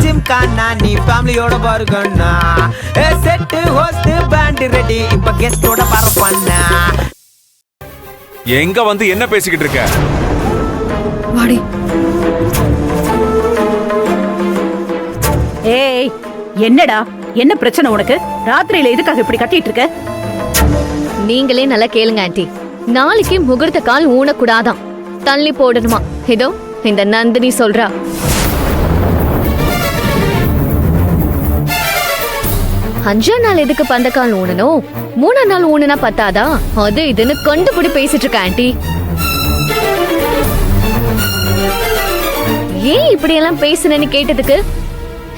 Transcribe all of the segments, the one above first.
ஜிம்கானா நீ ஃபேமிலியோட பாருங்கண்ணா. செட்டு ஹோஸ்ட் பேண்ட் ரெடி இப்ப கெஸ்டோட பரப்பண்ணா. எங்க வந்து என்ன பேசிக்கிட்டு இருக்க? வாடி. ஏய் என்னடா, என்ன பிரச்சனை உனக்கு? ராத்திரியில எதுக்காக இப்படி கட்டிட்டு இருக்க? நீங்களே நல்லா கேளுங்க ஆண்டி. நாளைக்கு முகூர்த்த கால் ஊனக்கூடாதான், தள்ளி போடணுமா. இதோ இந்த நந்தினி சொல்றா. அஞ்சாம் நாள் எதுக்கு பந்தக்கால் ஊனணும், மூணாம் நாள் ஊனுனா பத்தாதா? அது இதுன்னு கண்டுபிடி பேசிட்டு இருக்க ஆண்டி. ஏன் இப்படி எல்லாம் பேசுனேன்னு கேட்டதுக்கு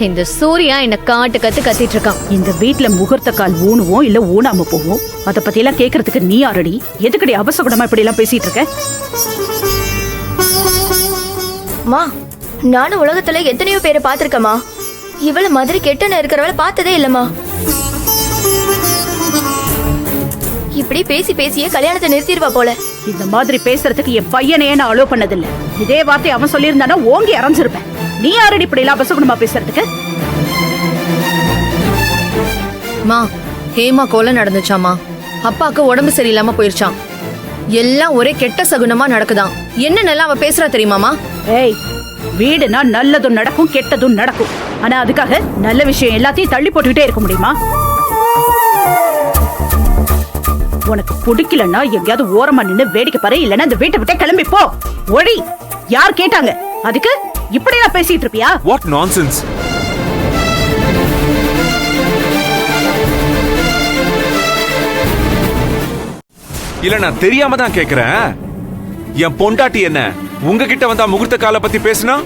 இந்த சூர்யா என்ன காட்டு கத்திட்டு இருக்கான். இந்த வீட்ல முகூர்த்த கால் ஊனுவோம் இல்ல ஊனாம போவோம், அத பத்தி எல்லாம் கேக்குறதுக்கு நீ யாரடி? எதுக்கடி அபசகுணமா இப்படி எல்லாம் பேசிட்டு இருக்க? மா, நானும் உலகத்துல எத்தனையோ பேரை பாத்திருக்கமா, இவள மாதிரி கெட்டன இருக்கிறவள பார்த்ததே இல்லம்மா. இப்படி பேசி பேசியே கல்யாணத்தை நிறுத்திடுவா போல. இந்த மாதிரி பேசுறதுக்கு என் பையனையே நான் அலோ பண்ணதில்ல. இதே வார்த்தை அவன் சொல்லியிருந்தானா ஓங்கி அரைஞ்சிருப்பேன். நீ யாரடி இப்படி எல்லாம் அபசகுணமா பேசுறதுக்கு? மா, ஹேமா கொலை நடந்துச்சாமா. அப்பாக்கு உடம்பு சரியில்லாம போயிருச்சான். எல்லாம் ஒரே கெட்ட சகுனமா நடக்குதான். என்ன நல்லா அவ பேசுறா தெரியுமாமா? ஏய், வீடுனா நல்லதும் நடக்கும் கெட்டதும் நடக்கும். ஆனா அதுக்காக நல்ல விஷயம் எல்லாத்தையும் தள்ளி போட்டுக்கிட்டே இருக்க முடியுமா? உனக்கு பிடிக்கலன்னா எங்கேயாவது ஓரமா நின்னு வேடிக்கை பாரு, இல்லன்னா இந்த வீட்டை விட்டே கிளம்பி போ. ஒழி. யார் கேட்டாங்க? அதுக்கு இப்படி எல்லாம் பேசிட்டு இருப்பியா? What nonsense. இல்ல நான் தெரியாம தான் கேக்குறேன். என் பொண்டாட்டி என்ன உங்ககிட்ட வந்தா முகூர்த்த காலை பத்தி பேசுனா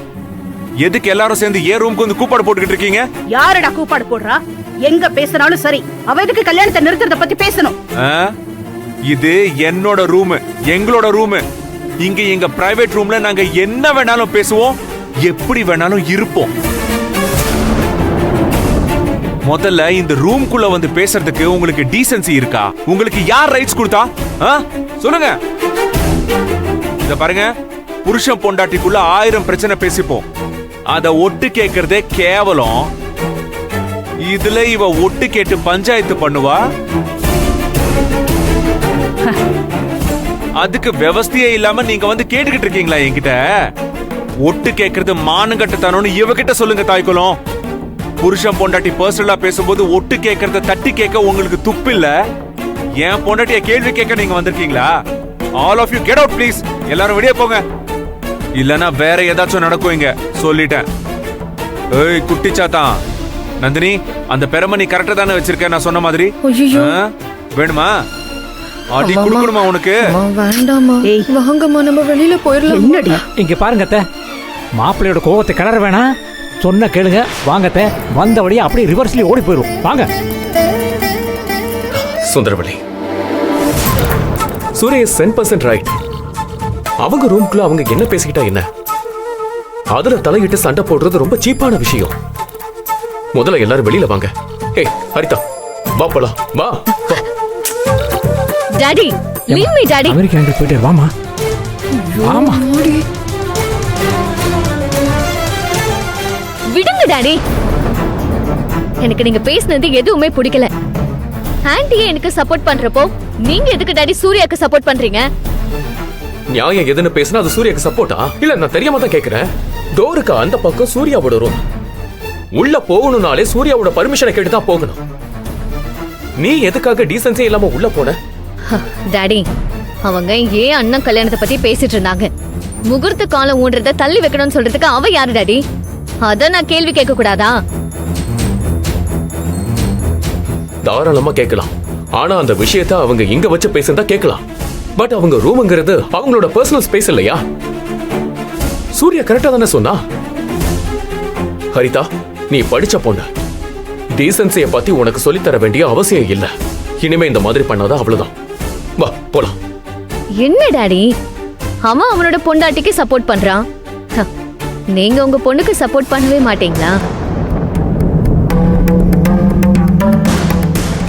எதுக்கு எல்லாரும் சேர்ந்து ஏ ரூமுக்கு வந்து கூப்பாடு போட்டுக்கிட்டு இருக்கீங்க? யாரடா கூப்பாடு போடுறா? எங்க பேசினாலும் சரி, அவ எதுக்கு கல்யாணத்தை நிறுத்துறத பத்தி பேசணும்? இது என்னோட ரூம், எங்களோட ரூம். இங்க எங்க பிரைவேட் ரூம்ல நாங்க என்ன வேணாலும் பேசுவோம், எப்படி வேணாலும் இருப்போம். முதல்ல இந்த ரூம்குள்ள வந்து பேசுறதுக்கு உங்களுக்கு டீசன்சி இருக்கா? உங்களுக்கு யார் ரைட்ஸ் கொடுத்தா? சொல்லுங்க. இத பாருங்க, புருஷன் பொண்டாட்டிக்குள்ள 1000 பிரச்சனை பேசிப்போம். அத ஒட்டு கேக்குறதே கேவலம். இதுல இவ ஒட்டு கேட்டு பஞ்சாயத்து பண்ணுவா. அதுக்கு விவஸ்தையே இல்லாம நீங்க வந்து கேட்டுக்கிட்டு இருக்கீங்களா என்கிட்ட? ஒட்டு கேக்குறது மானங்கட்டத்தானு இவகிட்ட சொல்லுங்க தாய்க்குளம். புருஷன் பொண்டாட்டி பர்சனலா பேசும்போது ஒட்டு கேக்குறத தட்டி கேட்க உங்களுக்கு துப்பு இல்ல? என் பொண்டாட்டிய கேள்வி கேட்க நீங்க வந்திருக்கீங்களா? All of you get out please. எல்லாரும் வெளியே போங்க, இல்லனா வேற ஏதாச்சும் நடக்கும் இங்க, சொல்லிட்டேன். ஏய் குட்டிச்சாத்தான், நந்தினி அந்த பெருமை நீ கரெக்டா தானே வச்சிருக்க நான் சொன்ன மாதிரி? வேணுமா? அடி குடுக்கணுமா உனக்கு? வேண்டாமா, வாங்கம்மா நம்ம வெளியில போயிடலாம். என்னடி இங்க பாருங்க அத்தை, மாப்பிள்ளையோட கோவத்தை கிளற வேணாம். சொன்ன கேளுங்க, வாங்கத்த. வந்த வழியா அப்படியே ரிவர்ஸ்லயே ஓடி போயிரும். வாங்க. சுந்தரவழி, சூரிய 10% ரைட். அவங்க ரூம்குள்ள அவங்க என்ன பேசிக்கிட்டா என்ன? அதுல தலையிட்டு சண்டை போடுறது ரொம்ப சீப்பான விஷயம். முதல்ல எல்லாரும் வெளியில வாங்க. ஏய் ஹரிதா, வா போலாம். வா. Daddy, leave me daddy. America எங்க போயிட்டே வாமா. வாமா. விடுங்க டாடி. எனக்கு நீங்க பேசுனது எதுவுமே பிடிக்கல. ஆன்ட்டியே எனக்கு சப்போர்ட் பண்றப்போ நீங்க எதுக்கு டாடி சூர்யாக்கு சப்போர்ட் பண்றீங்க? நியாயம் எதுன்னு பேசினா அது சூர்யாக்கு சப்போர்ட்டா? இல்ல நான் தெரியாம தான் கேக்குறேன். டோருக்கு அந்த பக்கம் சூர்யாவோட ரூம். உள்ள போகணும்னாலே சூர்யாவோட பர்மிஷனை கேட்டு தான் போகணும். நீ எதுக்காக டீசன்ஸே இல்லாம உள்ள போன? டாடி, அவங்க ஏன் அண்ணன் கல்யாணத்தை பத்தி பேசிட்டு இருந்தாங்க. முகூர்த்த காலம் ஊன்றத தள்ளி வைக்கணும்னு சொல்றதுக்கு அவ யாரு டாடி? அத நான் கேள்வி கேட்க கூடாதா? தாராளமா கேட்கலாம். ஆனா அந்த விஷயத்தை அவங்க இங்க வச்சு பேசினா கேட்கலாம். பட் அவங்க ரூம்ங்கிறது அவங்களோட பர்சனல் ஸ்பேஸ் இல்லையா? சூர்யா கரெக்டா தானே சொன்னா? ஹரிதா, நீ படிச்ச பொண்ணு. டீசன்சிய பத்தி உனக்கு சொல்லி தர வேண்டிய அவசியம் இல்ல. இனிமே இந்த மாதிரி பண்ணாத, அவ்வளவுதான். வா போலாம். என்ன டாடி, அவன் அவனோட பொண்டாட்டிக்கு சப்போர்ட் பண்றான், நீங்க உங்க பொண்ணுக்கு சப்போர்ட் பண்ணவே மாட்டீங்களா?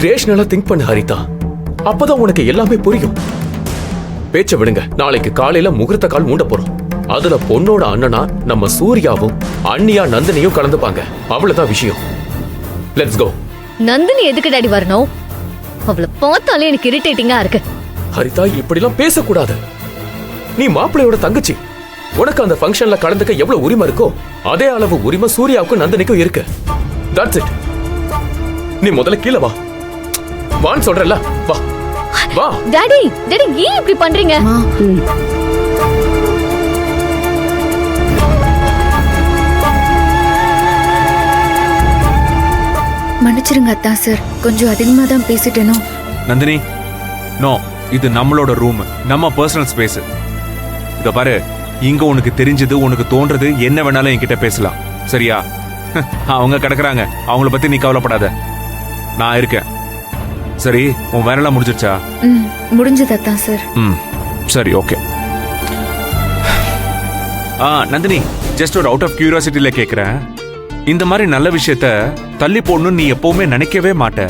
ரேஷனலா திங்க் பண்ணு ஹரிதா, அப்பதான் உனக்கு எல்லாமே புரியும். பேச்ச விடுங்க. நாளைக்கு காலையில முகூர்த்த கால் மூண்ட போறோம். அதுல பொண்ணோட அண்ணனா நம்ம சூர்யாவும் அண்ணியா நந்தினியும் கலந்துப்பாங்க. அவ்வளவுதான் விஷயம். Let's go. நந்தினி எதுக்கு டாடி வரணும்? அவளை பார்த்தாலே எனக்கு இரிட்டேட்டிங்கா இருக்கு. ஹரிதா, இப்படிலாம் பேசக்கூடாது. நீ மாப்பிள்ளையோட தங்கச்சி. உனக்கு அந்த ஃபங்க்ஷன்ல கலந்துக்க எவ்வளவு உரிமை இருக்கோ அதே அளவு உரிமை சூர்யாவுக்கும் நந்தினிக்கும் இருக்கு. That's it. நீ முதல்ல கீழே வா. வான்னு சொல்றல. வா வா. டாடி டாடி ஏன் இப்படி பண்றீங்க? மன்னிச்சிருங்க அத்தா சார், கொஞ்சம் அதிகமா தான் பேசிட்டேனோ. நந்தினி, நோ, இது நம்மளோட ரூம், நம்ம பர்சனல் ஸ்பேஸ். இத பாரு, இங்க உனக்கு தெரிஞ்சது, உனக்கு தோன்றது என்ன வேணாலும் என்கிட்ட பேசலாம், சரியா? அவங்க கிடக்குறாங்க, அவங்கள பத்தி நீ கவலைப்படாத, நான் இருக்கேன். சரி, உன் வேலைலாம் முடிஞ்சிருச்சா? முடிஞ்சது அத்தா சார். சரி, ஓகே. நந்தினி, ஜஸ்ட் ஒரு அவுட் ஆஃப் கியூரியாசிட்டில கேக்குறேன், இந்த மாதிரி நல்ல விஷயத்த தள்ளி போடணும்னு நீ எப்பவுமே நினைக்கவே மாட்ட.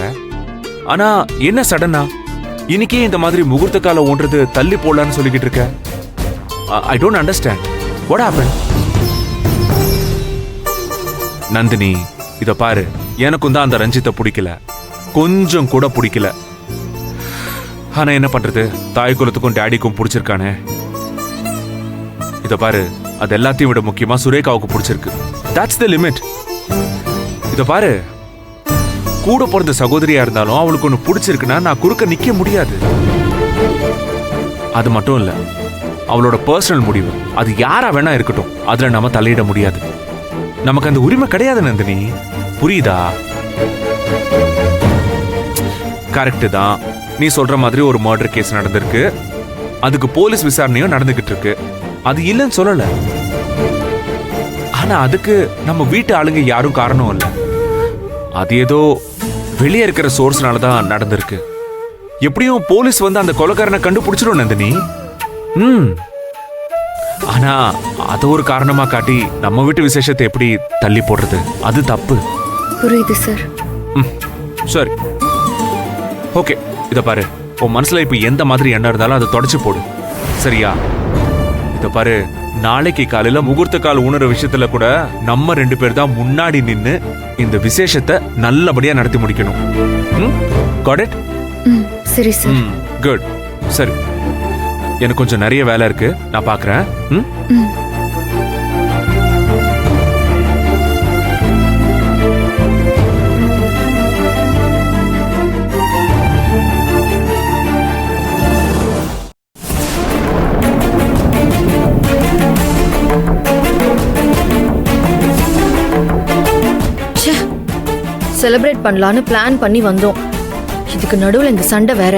ஆனா என்ன சடனா இன்னைக்கே இந்த மாதிரி முகூர்த்த காலம் ஓன்றது தள்ளி போடலான்னு சொல்லிக்கிட்டு இருக்க? I don't understand. What happen? Nandini, இத பாரு, எனக்கும் தான் அந்த ரஞ்சித்தை பிடிக்கல, கொஞ்சம் கூட பிடிக்கல. ஆனா என்ன பண்றது, தாய் குலத்துக்கும் டேடிக்கும் பிடிச்சிருக்கானே. இத பாரு, அது எல்லாத்தையும் விட முக்கியமா சுரேகாவுக்கு பிடிச்சிருக்கு. That's the limit. இத பாரு, கூட பிறந்த சகோதரியா இருந்தாலும் அவளுக்கு ஒண்ணு பிடிச்சிருக்குன்னா நான் குறுக்க நிக்க முடியாது. அது மட்டும் இல்ல, அவளோட பர்சனல் முடிவு, அது யாரா வேணா இருக்கட்டும், அதுல நம்ம தலையிட முடியாது. நமக்கு அந்த உரிமை கிடையாது நந்தினி, புரியுதா? கரெக்ட் தான், நீ சொல்ற மாதிரி ஒரு மர்டர் கேஸ் நடந்திருக்கு, அதுக்கு போலீஸ் விசாரணையும் நடந்துகிட்டு இருக்கு, அது இல்லைன்னு சொல்லல. ஆனா அதுக்கு நம்ம வீட்டு ஆளுங்க யாரும் காரணம் இல்ல, அது ஏதோ வெளியே இருக்கிற சோர்ஸ்னால தான் நடந்திருக்கு. எப்படியும் போலீஸ் வந்து அந்த கொலைகாரனை கண்டுபிடிச்சிடும் நந்தினி. ஆனா அது ஒரு காரணமா காட்டி நம்ம வீட்டு விசேஷத்தை எப்படி தள்ளி போடுறது? அது தப்பு. புரியுது சார். சரி, ஓகே. இத பாரு, உன் மனசுல இப்ப எந்த மாதிரி எண்ணம் இருந்தாலும் அதை தொடச்சு போடு, சரியா? இத பாரு, நாளைக்கு காலையில முகூர்த்த கால் ஊனுற விஷயத்துல கூட நம்ம 2 பேர் தான் முன்னாடி நின்னு இந்த விசேஷத்தை நல்லபடியா நடத்தி முடிக்கணும். Got it? சரி சார். குட். சரி, எனக்கு கொஞ்சம் நிறைய வேலை இருக்கு, நான் பாக்குறேன். செலிப்ரேட் பண்ணலான்னு பிளான் பண்ணி வந்தோம். இதுக்கு நடுவுல இந்த சண்டை வேற.